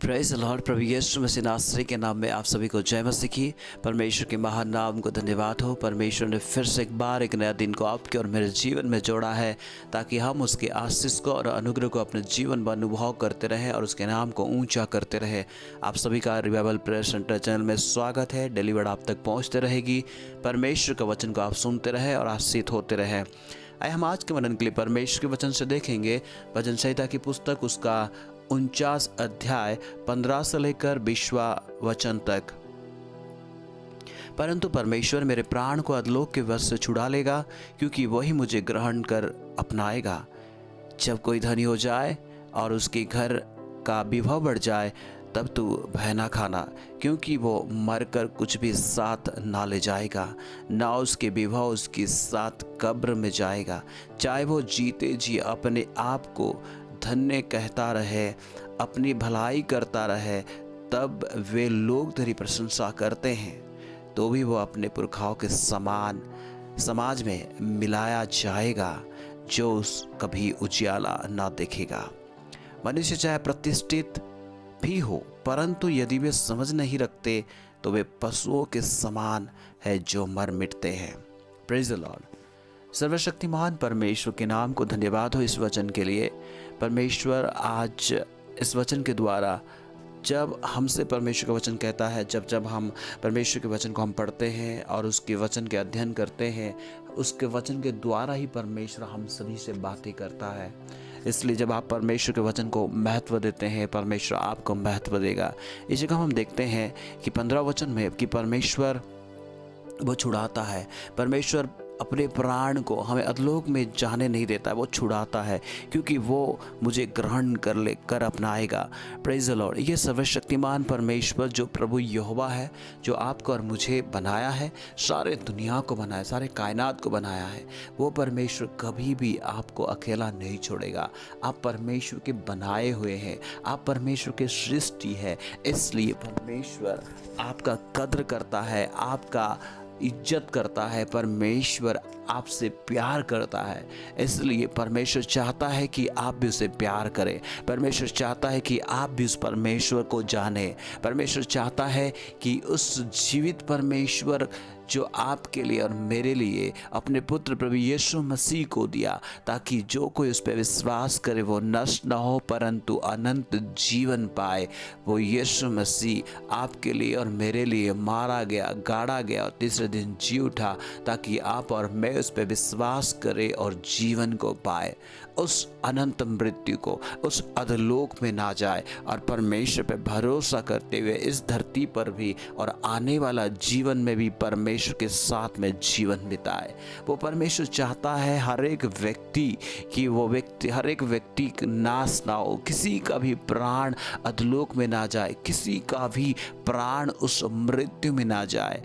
Praise the lord. प्रभु यीशु मसीह नासरी के नाम में आप सभी को जय मसीह की। परमेश्वर के महान नाम को धन्यवाद हो। परमेश्वर ने फिर से एक बार एक नया दिन को आपके और मेरे जीवन में जोड़ा है, ताकि हम उसके आशीष को और अनुग्रह को अपने जीवन में अनुभव करते रहें और उसके नाम को ऊंचा करते रहें। आप सभी का रिवाइवल प्रेयर सेंटर चैनल में स्वागत है। डेली वर्ड आप तक पहुँचते रहेगी। परमेश्वर के वचन को आप सुनते रहें और आशीषित होते रहें। आइए हम आज के मनन के लिए परमेश्वर के वचन से देखेंगे भजन संहिता की पुस्तक उसका 49 अध्याय 15 से लेकर 20वां वचन तक। परंतु परमेश्वर मेरे प्राण को अधलोक के वश से छुड़ा लेगा, क्योंकि वही मुझे ग्रहण कर अपनाएगा। जब कोई धनी हो जाए और उसके घर का विभव बढ़ जाए, तब तू भय ना खाना, क्योंकि वो मरकर कुछ भी साथ ना ले जाएगा, ना उसके विभव उसके साथ कब्र में जाएगा। चाहे वो जीते जी अपने आप को धन्य कहता रहे, अपनी भलाई करता रहे, तब वे लोग तेरी प्रशंसा करते हैं, तो भी वो अपने पुरखाओं के समान समाज में मिलाया जाएगा, जो उस कभी उजियाला ना देखेगा। मनुष्य चाहे प्रतिष्ठित भी हो, परंतु यदि वे समझ नहीं रखते, तो वे पशुओं के समान है जो मर मिटते हैं। Praise the Lord. सर्वशक्तिमान परमेश्वर के नाम को धन्यवाद हो इस वचन के लिए। परमेश्वर आज इस वचन के द्वारा जब हमसे परमेश्वर का वचन कहता है, जब हम परमेश्वर के वचन को हम पढ़ते हैं और उसके वचन के अध्ययन करते हैं, उसके वचन के द्वारा ही परमेश्वर हम सभी से बातें करता है। इसलिए जब आप परमेश्वर के वचन को महत्व देते हैं, परमेश्वर आपको महत्व देगा। इस जगह हम देखते हैं कि 15 वचन में कि परमेश्वर वो छुड़ाता है। परमेश्वर अपने प्राण को हमें अधलोक में जाने नहीं देता है, वो छुड़ाता है, क्योंकि वो मुझे ग्रहण कर अपनाएगा। Praise the Lord. ये सर्वशक्तिमान परमेश्वर जो प्रभु यहोवा है, जो आपको और मुझे बनाया है, सारे दुनिया को बनाया, सारे कायनात को बनाया है, वो परमेश्वर कभी भी आपको अकेला नहीं छोड़ेगा। आप परमेश्वर के बनाए हुए हैं, आप परमेश्वर के सृष्टि है। इसलिए परमेश्वर आपका कद्र करता है, आपका इज्जत करता है। परमेश्वर आपसे प्यार करता है, इसलिए परमेश्वर चाहता है कि आप भी उसे प्यार करें। परमेश्वर चाहता है कि आप भी उस परमेश्वर को जाने। परमेश्वर चाहता है कि उस जीवित परमेश्वर जो आपके लिए और मेरे लिए अपने पुत्र प्रभु यीशु मसीह को दिया, ताकि जो कोई उस पर विश्वास करे वो नष्ट न हो, परंतु अनंत जीवन पाए। वो यीशु मसीह आपके लिए और मेरे लिए मारा गया, गाड़ा गया और तीसरे दिन जी उठा, ताकि आप और मैं उस पर विश्वास करें और जीवन को पाए, उस अनंत मृत्यु को, उस अधलोक में ना जाए, और परमेश्वर पे भरोसा करते हुए इस धरती पर भी और आने वाला जीवन में भी परमेश्वर के साथ में जीवन बिताए। वो परमेश्वर चाहता है हर एक व्यक्ति कि हर एक व्यक्ति नाश ना हो, किसी का भी प्राण अधलोक में ना जाए, किसी का भी प्राण उस मृत्यु में ना जाए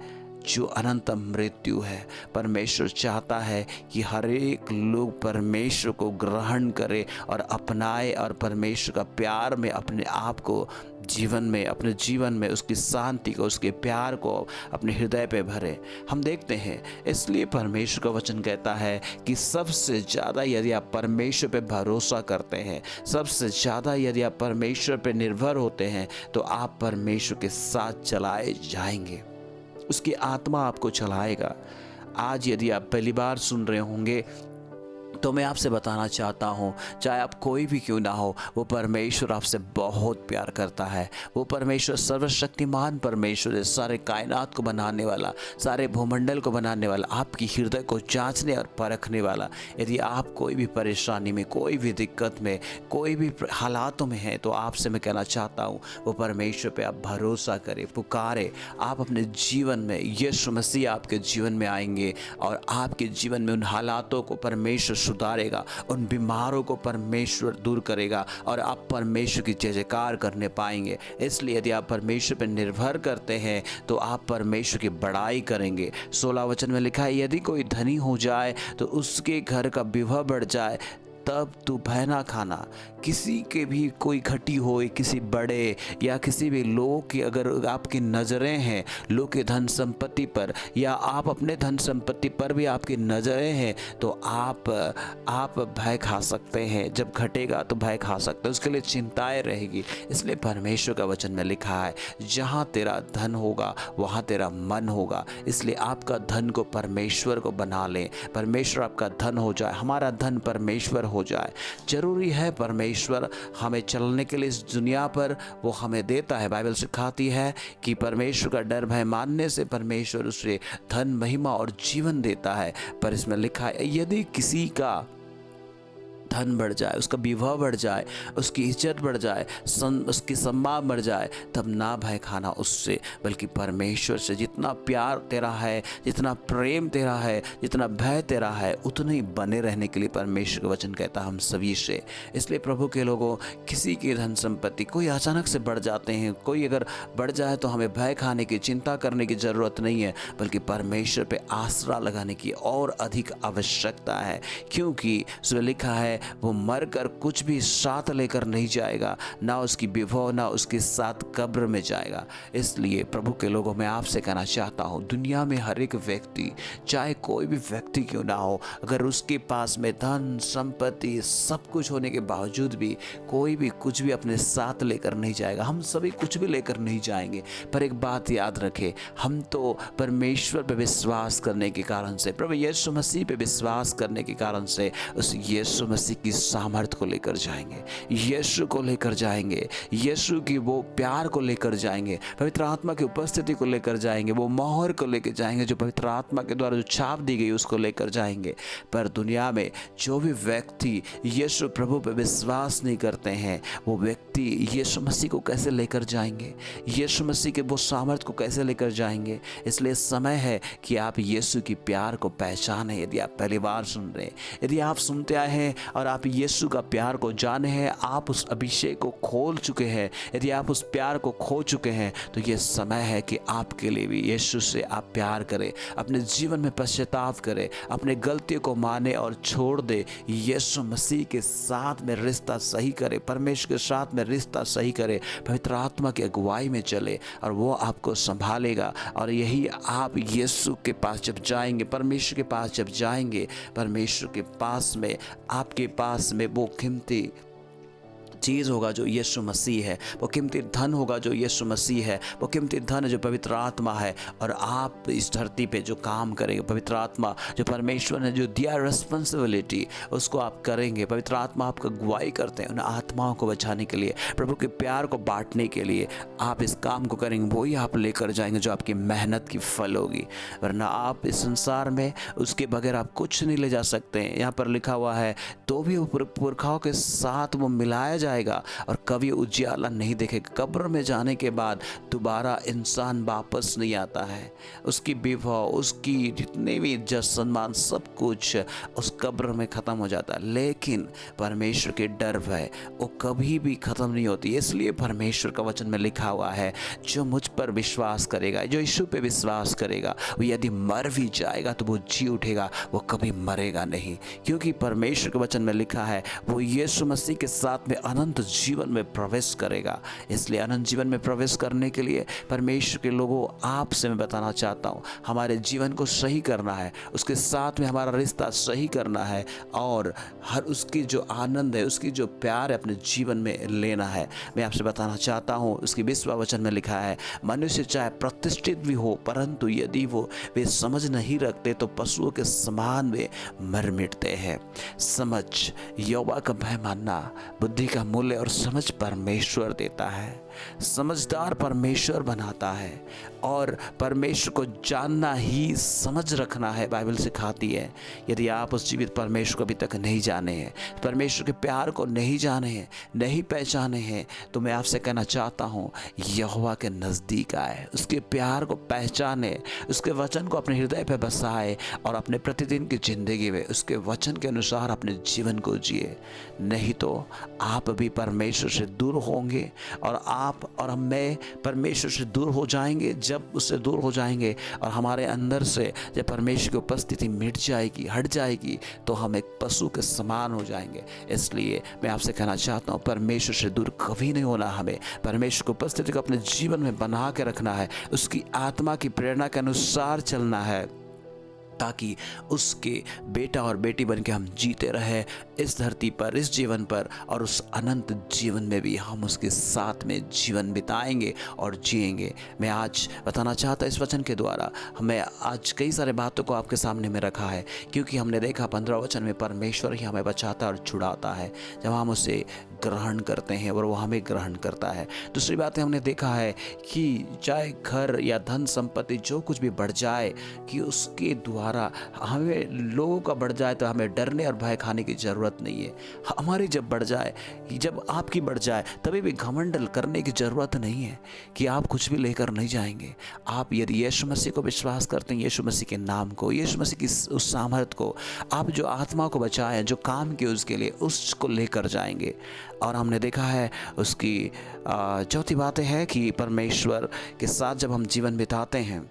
जो अनंत मृत्यु है। परमेश्वर चाहता है कि हर एक लोग परमेश्वर को ग्रहण करे और अपनाए, और परमेश्वर का प्यार में अपने आप को जीवन में, अपने जीवन में उसकी शांति को, उसके प्यार को अपने हृदय पे भरे। हम देखते हैं, इसलिए परमेश्वर का वचन कहता है कि सबसे ज़्यादा यदि आप परमेश्वर पे भरोसा करते हैं, सबसे ज़्यादा यदि आप परमेश्वर पे निर्भर होते हैं, तो आप परमेश्वर के साथ चलाए जाएंगे, उसकी आत्मा आपको चलाएगा। आज यदि आप पहली बार सुन रहे होंगे, तो मैं आपसे बताना चाहता हूँ, चाहे आप कोई भी क्यों ना हो, वो परमेश्वर आपसे बहुत प्यार करता है। वो परमेश्वर सर्वशक्तिमान परमेश्वर है, सारे कायनात को बनाने वाला, सारे भूमंडल को बनाने वाला, आपकी हृदय को जांचने और परखने वाला। यदि आप कोई भी परेशानी में, कोई भी दिक्कत में, कोई भी हालातों में हैं, तो आपसे मैं कहना चाहता हूँ, वो परमेश्वर पे आप भरोसा करें, पुकारे। आप अपने जीवन में यीशु मसीह आपके जीवन में आएंगे और आपके जीवन में उन हालातों को परमेश्वर सुधारेगा, उन बीमारों को परमेश्वर दूर करेगा और आप परमेश्वर की जय जयकार करने पाएंगे। इसलिए यदि आप परमेश्वर पर निर्भर करते हैं, तो आप परमेश्वर की बड़ाई करेंगे। 16 वचन में लिखा है, यदि कोई धनी हो जाए तो उसके घर का विभव बढ़ जाए, तब तू भय ना खाना। किसी के भी कोई घटी हो, किसी बड़े या किसी भी लोग की अगर आपकी नज़रें हैं लोग के धन संपत्ति पर, या आप अपने धन संपत्ति पर भी आपकी नज़रें हैं, तो आप भय खा सकते हैं। जब घटेगा तो भय खा सकते हैं, उसके लिए चिंताएं रहेगी। इसलिए परमेश्वर का वचन में लिखा है, जहाँ तेरा धन होगा वहाँ तेरा मन होगा। इसलिए आपका धन को परमेश्वर को बना लें, परमेश्वर आपका धन हो जाए, हमारा धन परमेश्वर हो जाए। जरूरी है परमेश्वर हमें चलने के लिए इस दुनिया पर वो हमें देता है। बाइबल सिखाती है कि परमेश्वर का डर भय मानने से परमेश्वर उसे धन, महिमा और जीवन देता है। पर इसमें लिखा है, यदि किसी का धन बढ़ जाए, उसका विवाह बढ़ जाए, उसकी इज्जत बढ़ जाए, उसकी सम्मान बढ़ जाए, तब ना भय खाना उससे, बल्कि परमेश्वर से। जितना प्यार तेरा है, जितना प्रेम तेरा है, जितना भय तेरा है, उतना ही बने रहने के लिए परमेश्वर का वचन कहता है हम सभी से। इसलिए प्रभु के लोगों, किसी की धन संपत्ति कोई अचानक से बढ़ जाते हैं, कोई अगर बढ़ जाए तो हमें भय खाने की, चिंता करने की ज़रूरत नहीं है, बल्कि परमेश्वर पे आसरा लगाने की और अधिक आवश्यकता है। क्योंकि उसमें लिखा है, वो मरकर कुछ भी साथ लेकर नहीं जाएगा, ना उसकी विभव ना उसके साथ कब्र में जाएगा। इसलिए प्रभु के लोगों, मैं आपसे कहना चाहता हूँ, दुनिया में हर एक व्यक्ति, चाहे कोई भी व्यक्ति क्यों ना हो, अगर उसके पास में धन संपत्ति सब कुछ होने के बावजूद भी कोई भी कुछ भी अपने साथ लेकर नहीं जाएगा। हम सभी कुछ भी लेकर नहीं जाएंगे, पर एक बात याद रखें, हम तो परमेश्वर पर विश्वास करने के कारण से, प्रभु यीशु मसीह पे विश्वास करने के कारण से उस यीशु मसीह की सामर्थ्य को लेकर जाएंगे, यीशु को लेकर जाएंगे, यीशु की वो प्यार को लेकर जाएंगे, पवित्र आत्मा की उपस्थिति को लेकर जाएंगे, वो मोहर को लेकर जाएंगे जो पवित्र आत्मा के द्वारा जो छाप दी गई उसको लेकर जाएंगे। पर दुनिया में जो भी व्यक्ति यीशु प्रभु पर विश्वास नहीं करते हैं, वो व्यक्ति यीशु मसीह को कैसे लेकर जाएंगे, यीशु मसीह के वो सामर्थ्य को कैसे लेकर जाएंगे। इसलिए समय है कि आप यीशु की प्यार को पहचानें। यदि आप पहली बार सुन रहे हैं, यदि आप सुनते आए हैं और आप यीशु का प्यार को जाने हैं, आप उस अभिषेक को खोल चुके हैं, यदि आप उस प्यार को खो चुके हैं, तो ये समय है कि आपके लिए भी यीशु से आप प्यार करें, अपने जीवन में पश्चाताप करें, अपने गलतियों को माने और छोड़ दे, यीशु मसीह के साथ में रिश्ता सही करें, परमेश्वर के साथ में रिश्ता सही करें, पवित्र आत्मा की अगुवाई में चले और वो आपको संभालेगा। और यही आप यीशु के पास जब जाएंगे, परमेश्वर के पास जब जाएंगे, परमेश्वर के पास में, आपके पास में वो कीमती चीज़ होगा जो यीशु मसीह है, वो कीमती धन होगा जो यीशु मसीह है, वो कीमती धन है जो पवित्र आत्मा है। और आप इस धरती पे जो काम करेंगे, पवित्र आत्मा जो परमेश्वर ने जो दिया रिस्पॉन्सिबिलिटी, उसको आप करेंगे। पवित्र आत्मा आपका अगुवाई करते हैं उन आत्माओं को बचाने के लिए, प्रभु के प्यार को बांटने के लिए आप इस काम को करेंगे, वही आप लेकर जाएंगे जो आपकी मेहनत की फल होगी। वरना आप इस संसार में उसके बगैर आप कुछ नहीं ले जा सकते हैं। यहाँ पर लिखा हुआ है, तो भी पुरखाओं के साथ वो मिलाया जाएगा और कभी उजियाला नहीं देखेगा। कब्र में जाने के बाद दोबारा इंसान वापस नहीं आता है, उसकी विभव, उसकी जितने भी इज्जत सम्मान सब कुछ उस कब्र में ख़त्म हो जाता है। लेकिन परमेश्वर के डर भय वो कभी भी ख़त्म नहीं होती। इसलिए परमेश्वर का वचन में लिखा हुआ है, जो मुझ पर विश्वास करेगा, जो यीशु पे विश्वास करेगा, वो यदि मर भी जाएगा तो वो जी उठेगा, वो कभी मरेगा नहीं। क्योंकि परमेश्वर के वचन में लिखा है, वो यीशु मसीह के साथ में अनंत जीवन में प्रवेश करेगा। इसलिए अनंत जीवन में प्रवेश करने के लिए परमेश्वर के लोगों, आपसे मैं बताना चाहता हूँ, हमारे जीवन को सही करना है, उसके साथ में हमारा रिश्ता सही करना है और हर उसकी जो आनंद है, उसकी जो प्यार है अपने जीवन में लेना है। मैं आपसे बताना चाहता हूँ, उसकी विश्व वचन में लिखा है, मनुष्य चाहे प्रतिष्ठित भी हो, परंतु यदि वे समझ नहीं रखते तो पशुओं के समान वे मर मिटते हैं। समझ, यहोवा का भय मानना, बुद्धि का मूल्य और समझ परमेश्वर देता है। समझदार परमेश्वर बनाता है और परमेश्वर को जानना ही समझ रखना है। बाइबल सिखाती है, यदि आप उस जीवित परमेश्वर को अभी तक नहीं जाने हैं, परमेश्वर के प्यार को नहीं जाने हैं, नहीं पहचाने हैं, तो मैं आपसे कहना चाहता हूँ, यहोवा के नज़दीक आए, उसके प्यार को पहचाने, उसके वचन को अपने हृदय पर बसाए और अपने प्रतिदिन की जिंदगी में उसके वचन के अनुसार अपने जीवन को जिए। नहीं तो आप भी परमेश्वर से दूर होंगे और आप और मैं परमेश्वर से दूर हो जाएंगे, जब उससे दूर हो जाएंगे और हमारे अंदर से जब परमेश्वर की उपस्थिति मिट जाएगी, हट जाएगी, तो हम एक पशु के समान हो जाएंगे। इसलिए मैं आपसे कहना चाहता हूँ, परमेश्वर से दूर कभी नहीं होना। हमें परमेश्वर की उपस्थिति को अपने जीवन में बना के रखना है, उसकी आत्मा की प्रेरणा के अनुसार चलना है, ताकि उसके बेटा और बेटी बन के हम जीते रहे इस धरती पर, इस जीवन पर, और उस अनंत जीवन में भी हम उसके साथ में जीवन बिताएंगे और जिएंगे। मैं आज बताना चाहता इस वचन के द्वारा, हमें आज कई सारे बातों को आपके सामने में रखा है, क्योंकि हमने देखा 15 वचन में परमेश्वर ही हमें बचाता और छुड़ाता है जब हम उसे ग्रहण करते हैं और वो हमें ग्रहण करता है। दूसरी बात हमने देखा है कि चाहे घर या धन संपत्ति जो कुछ भी बढ़ जाए, कि उसके द्वारा हमें लोगों का बढ़ जाए तो हमें डरने और भय खाने की ज़रूरत नहीं है। हमारी जब बढ़ जाए, जब आपकी बढ़ जाए, तभी भी घमंड करने की ज़रूरत नहीं है कि आप कुछ भी लेकर नहीं जाएंगे। आप यदि यीशु मसीह को विश्वास करते हैं, यीशु मसीह के नाम को, यीशु मसीह की उस सामर्थ को, आप जो आत्मा को बचाए, जो काम किए उसके लिए, उसको लेकर जाएंगे। और हमने देखा है उसकी चौथी बात है कि परमेश्वर के साथ जब हम जीवन बिताते हैं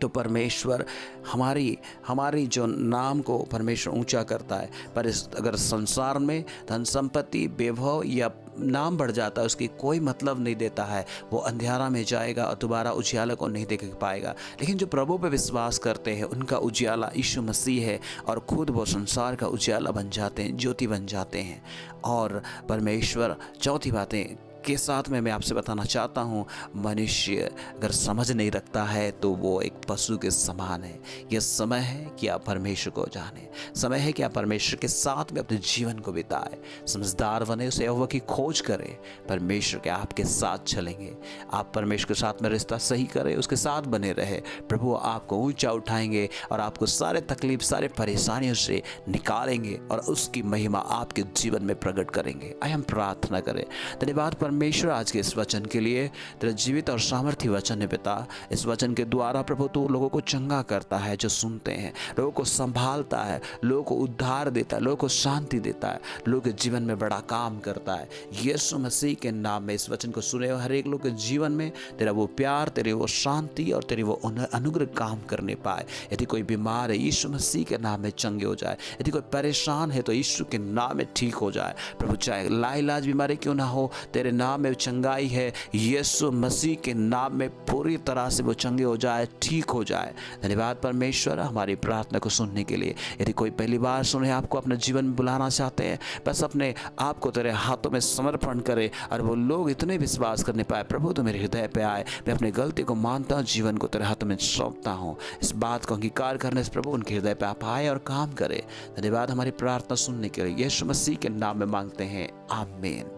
तो परमेश्वर हमारी जो नाम को परमेश्वर ऊंचा करता है। पर अगर संसार में धन संपत्ति, वैभव या नाम बढ़ जाता है, उसकी कोई मतलब नहीं देता है। वो अंधेरा में जाएगा और दोबारा उजियाला को नहीं देख पाएगा। लेकिन जो प्रभु पे विश्वास करते हैं, उनका उजियाला यीशु मसीह है, और खुद वो संसार का उजियाला बन जाते हैं, ज्योति बन जाते हैं। और परमेश्वर चौथी बातें के साथ में मैं आपसे बताना चाहता हूँ, मनुष्य अगर समझ नहीं रखता है तो वो एक पशु के समान है। यह समय है कि आप परमेश्वर को जाने, समय है कि आप परमेश्वर के साथ में अपने जीवन को बिताए, समझदार बने, उसे यहोवा की खोज करें, परमेश्वर के आपके साथ चलेंगे। आप परमेश्वर के साथ में रिश्ता सही करें, उसके साथ बने रहे, प्रभु आपको ऊंचा उठाएंगे और आपको सारे तकलीफ, सारे परेशानियों से निकालेंगे और उसकी महिमा आपके जीवन में प्रकट करेंगे। आइए हम प्रार्थना करें। धन्यवाद परमेश्वर आज के इस वचन के लिए, तेरा जीवित और सामर्थी वचन है पिता। इस वचन के द्वारा प्रभु तू लोगों को चंगा करता है, जो सुनते हैं, लोगों को संभालता है, लोगों को उद्धार देता है, लोगों को शांति देता है, लोगों के जीवन में बड़ा काम करता है। यीशु मसीह के नाम में इस वचन को सुने हर एक लोग के जीवन में तेरा वो प्यार, तेरी वो शांति और तेरी वो अनुग्रह काम करने पाए। यदि कोई बीमार है, यीशु मसीह के नाम में चंगे हो जाए। यदि कोई परेशान है तो यीशु के नाम में ठीक हो जाए। प्रभु चाहे लाइलाज बीमारी क्यों ना हो, तेरे नाम में चंगाई है, यीशु मसीह के नाम में पूरी तरह से वो चंगे हो जाए, ठीक हो जाए। धन्यवाद परमेश्वर हमारी प्रार्थना को सुनने के लिए। यदि कोई पहली बार सुने, आपको अपने जीवन में बुलाना चाहते हैं, बस अपने आप को तेरे हाथों में समर्पण करे और वो लोग इतने विश्वास करने पाए, प्रभु तो मेरे हृदय पे आए, मैं अपनी गलती को मानता हूँ, जीवन को तेरे हाथों में सौंपता हूँ। इस बात को अंगीकार करने से प्रभु उनके हृदय पे आप आए और काम करे। धन्यवाद हमारी प्रार्थना सुनने के लिए, यीशु मसीह के नाम में मांगते हैं, आमीन।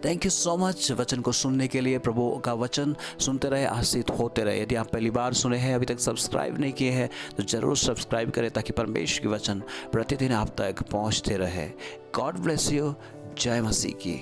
थैंक यू सो मच वचन को सुनने के लिए। प्रभु का वचन सुनते रहे, आशीषित होते रहे। यदि आप पहली बार सुने हैं, अभी तक सब्सक्राइब नहीं किए हैं, तो जरूर सब्सक्राइब करें, ताकि परमेश्वर के वचन प्रतिदिन आप तक पहुंचते रहे। God bless you. जय मसीह की।